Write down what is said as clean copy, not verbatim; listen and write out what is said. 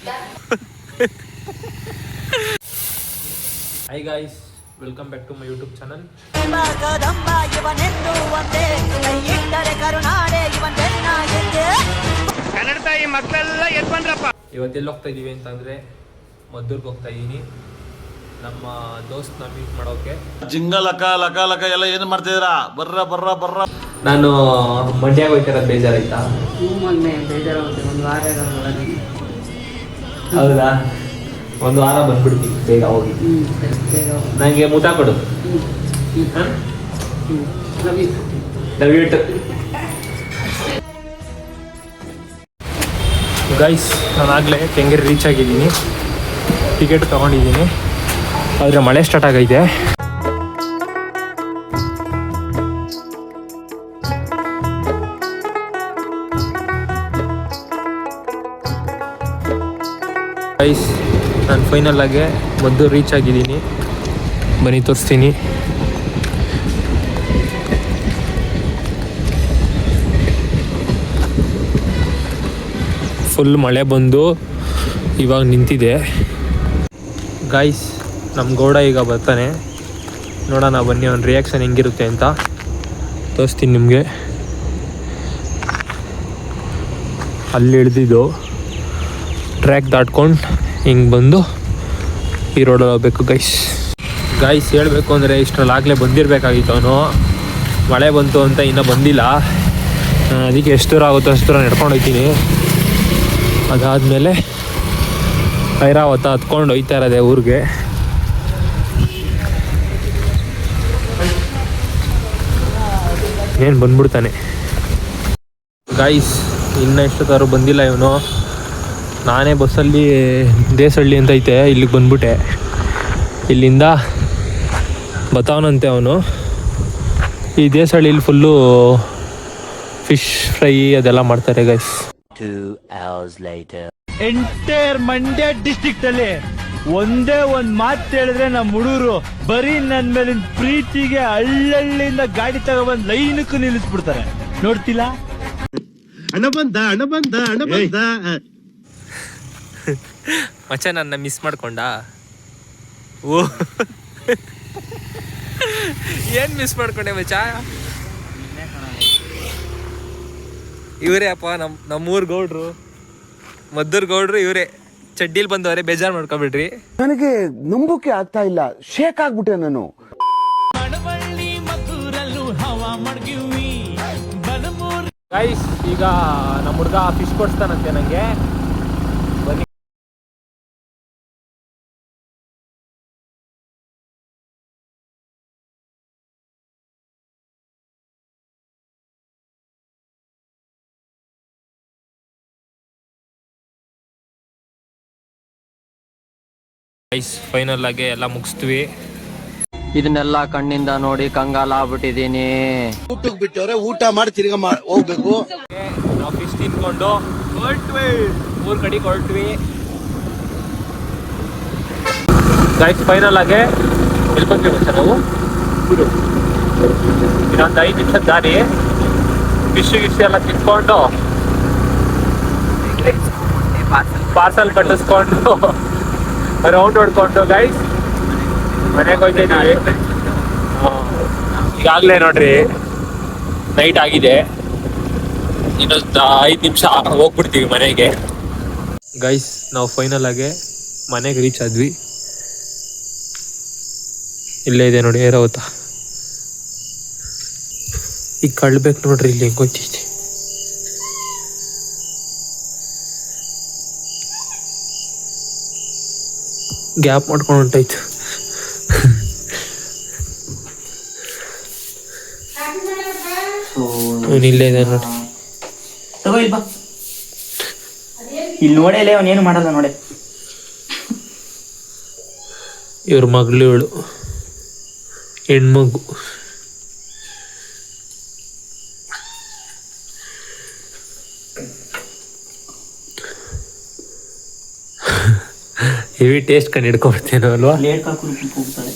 Hi guys, welcome back to my YouTube channel. ಇವತ್ತೆಲ್ಲಿ ಹೋಗ್ತಾ ಇದೀವಿ ಅಂತಂದ್ರೆ ಮದ್ದೂರ್ಗೆ ಹೋಗ್ತಾ ಇದೀನಿ ನಮ್ಮ ದೋಸ್ತ್ನ ಮೀಟ್ ಮಾಡೋಕೆ. ಜಿಂಗ ಲಕ ಲಕ ಲಕ ಎಲ್ಲ ಏನು ಮಾಡ್ತಿದ್ದೀರಾ? ಬರ್ರ ಬರ್ರ ಬರ್ರ. ನಾನು ಮಂಡ್ಯಾಗ ಹೋಗ್ತಿರೋದು ಬೇಜಾರಾಯ್ತಾ? ಹೌದಾ, ಒಂದು ವಾರ ಬಂದ್ಬಿಡ್ತೀನಿ ಬೇಗ ಹೋಗಿ. ನನಗೆ ಮುಟ ಕೊಡು. ಗೈಸ್, ನಾನು ಆಗಲೇ ಕೆಂಗೇರಿ ರೀಚ್ ಆಗಿದ್ದೀನಿ. ಟಿಕೆಟ್ ತೊಗೊಂಡಿದ್ದೀನಿ, ಆದರೆ ಮಳೆ ಸ್ಟಾರ್ಟ್ ಆಗೈತೆ. ಗೈಸ್, ನಾನು ಫೈನಲ್ ಆಗಿ ಮದ್ದೂರು ರೀಚ್ ಆಗಿದ್ದೀನಿ. ಬನ್ನಿ ತೋರಿಸ್ತೀನಿ. ಫುಲ್ ಮಳೆ ಬಂದು ಇವಾಗ ನಿಂತಿದೆ. ಗೈಸ್, ನಮ್ಮ ಗೌಡ ಈಗ ಬರ್ತಾನೆ, ನೋಡೋಣ ಬನ್ನಿ ಅವ್ನ ರಿಯಾಕ್ಷನ್ ಹೆಂಗಿರುತ್ತೆ ಅಂತ ತೋರಿಸ್ತೀನಿ ನಿಮಗೆ. ಅಲ್ಲಿ ಇಳಿದಿದ್ದು ಟ್ರ್ಯಾಕ್ ದಾಟ್ಕೊಂಡು ಹಿಂಗೆ ಬಂದು ಈ ರೋಡಲ್ಲಿ ಹೋಗ್ಬೇಕು. ಗೈಸ್ ಹೇಳಬೇಕು ಅಂದರೆ ಇಷ್ಟರಲ್ಲಾಗಲೇ ಬಂದಿರಬೇಕಾಗಿತ್ತು ಅವನು. ಮಳೆ ಬಂತು ಅಂತ ಇನ್ನೂ ಬಂದಿಲ್ಲ. ಅದಕ್ಕೆ ಎಷ್ಟು ದೂರ ಆಗುತ್ತೋ ಅಷ್ಟು ದೂರ ನಡ್ಕೊಂಡು ಹೋಗ್ತೀನಿ. ಅದಾದಮೇಲೆ ಐರಾವತ ಹತ್ಕೊಂಡು ಹೋಗ್ತಾ ಇರೋದೆ ಊರಿಗೆ. ಏನು ಬಂದ್ಬಿಡ್ತಾನೆ. ಗೈಸ್, ಇನ್ನೂ ಎಷ್ಟೊತ್ತಾದ್ರು ಬಂದಿಲ್ಲ ಇವನು. ನಾನೇ ಬಸ್ಸಲ್ಲಿ ದೇಸಹಳ್ಳಿ ಅಂತ ಐತೆ, ಇಲ್ಲಿಗೆ ಬಂದ್ಬಿಟ್ಟೆ. ಇಲ್ಲಿಂದ ಬತಾವನಂತೆ ಅವನು. ಈ ದೇಸಹಳ್ಳಿಲಿ ಫುಲ್ಲು ಫಿಶ್ ಫ್ರೈ ಅದೆಲ್ಲ ಮಾಡ್ತಾರೆ guys. 2 hours later. Entire Mandya district ಅಲ್ಲಿ ಒಂದೇ ಒಂದ್ ಮಾತು ಹೇಳಿದ್ರೆ ನಮ್ಮ ಹುಡುಗರು ಬರೀ ನನ್ ಮೇಲಿನ ಪ್ರೀತಿಗೆ ಹಳ್ಳಹಳ್ಳಿಯಿಂದ ಗಾಡಿ ತಗೊಬಂದ್ ಲೈನಕ್ಕೂ ನಿಲ್ಲಿಸ್ಬಿಡ್ತಾರೆ. ನೋಡ್ತಿಲ್ಲ? ಹಣ ಬಂದ ಮಚ್ಚ ನನ್ನ ಮಿಸ್ ಮಾಡ್ಕೊಂಡ. ಓ ಏನ್ ಮಿಸ್ ಮಾಡ್ಕೊಂಡೆ ಮಚ್ಚ? ಇವರೇ ಅಪ್ಪ ನಮ್ಮೂರ್ ಗೌಡ್ರು, ಮದ್ದೂರ್ ಗೌಡ್ರು ಇವರೇ. ಚಡ್ಡಿಲ್ ಬಂದವರೇ, ಬೇಜಾರು ಮಾಡ್ಕೊಬಿಡ್ರಿ. ನನಗೆ ನಂಬುಕೆ ಆಗ್ತಾ ಇಲ್ಲ, ಶೇಕ್ ಆಗ್ಬಿಟ್ಟೆ ನಾನು. ಗೈಸ್, ಈಗ ನಮ್ಮ ಹುಡುಗ ಫಿಶ್ ಕೊಡ್ಸ್ತಾನಂತೆ ನಂಗೆ. ಬನ್ನಿ. ಗೈಸ್, ಫೈನಲ್ ಆಗಿ ಎಲ್ಲ ಮುಗಿಸ್ತೀವಿ. ಇದನ್ನೆಲ್ಲ ಕಣ್ಣಿಂದ ನೋಡಿ ಕಂಗಾಲ ಆಗ್ಬಿಟ್ಟಿದೀನಿ. ಊಟಕ್ಕೆ ಬಿಟ್ಟವ್ರೆ, ಊಟ ಮಾಡಿ ತಿರ್ಗಾ ಹೋಗ್ಬೇಕು. ನಾವು ಫಿಶ್ ತಿನ್ಕೊಂಡು ಹೊರಟ್ವಿ, ಊರ್ ಕಡೆಗೆ ಹೊರಟ್ವಿ. ಗೈಸ್, ಫೈನಲ್ ಆಗಿ ಎಲ್ಲಿ ಬಂದ್ವಿ ಸರ್ ನಾವು? ಇನ್ನೊಂದು 5 ನಿಮಿಷದ ದಾರಿ. ಫಿಶ್ ಎಲ್ಲ ತಿನ್ಕೊಂಡು ಪಾರ್ಸಲ್ ಕಟ್ಟಿಸ್ಕೊಂಡು ರೌಂಡ್ ಹೊಡ್ಕೊಂಡು ಗೈಸ್ ಮನೆಗೆ ಹೋಗ್ತಿದ್ದೀವಿ. ಈಗಾಗಲೇ ನೋಡ್ರಿ ನೈಟ್ ಆಗಿದೆ. ಇನ್ನೊಂದು 5 ನಿಮಿಷ ಹೋಗ್ಬಿಡ್ತೀವಿ ಮನೆಗೆ. ಗೈಸ್, ನಾವು ಫೈನಲ್ ಆಗಿ ಮನೆಗೆ ರೀಚ್ ಆದ್ವಿ. ಇಲ್ಲೇ ಇದೆ ನೋಡಿ ಐರಾವತ. ಈಗ ಕಳ್ಬೇಕು ನೋಡ್ರಿ, ಇಲ್ಲಿ ಹೆಂಗೆ ಹೋಗ್ತೈತಿ. ಗ್ಯಾಪ್ ಮಾಡ್ಕೊಂಡು ಹೊಂಟಾಯ್ತು. ಇಲ್ಲೇ ಇದೆ ನೋಡಿ. ಇಲ್ಲಿ ನೋಡೇ ಅವನೇನು ಮಾಡಲ್ಲ ನೋಡಿ. ಇವ್ರ ಮಗಳು, ಇವಳು ಹೆಣ್ಮಗು. ಹೆವಿ ಟೇಸ್ಟ್ ಕಂಡು ಹಿಡ್ಕೊಡ್ತೇನೋ ಅಲ್ವಾ? ಲೇಟ್ ಹೋಗ್ತಾಳೆ.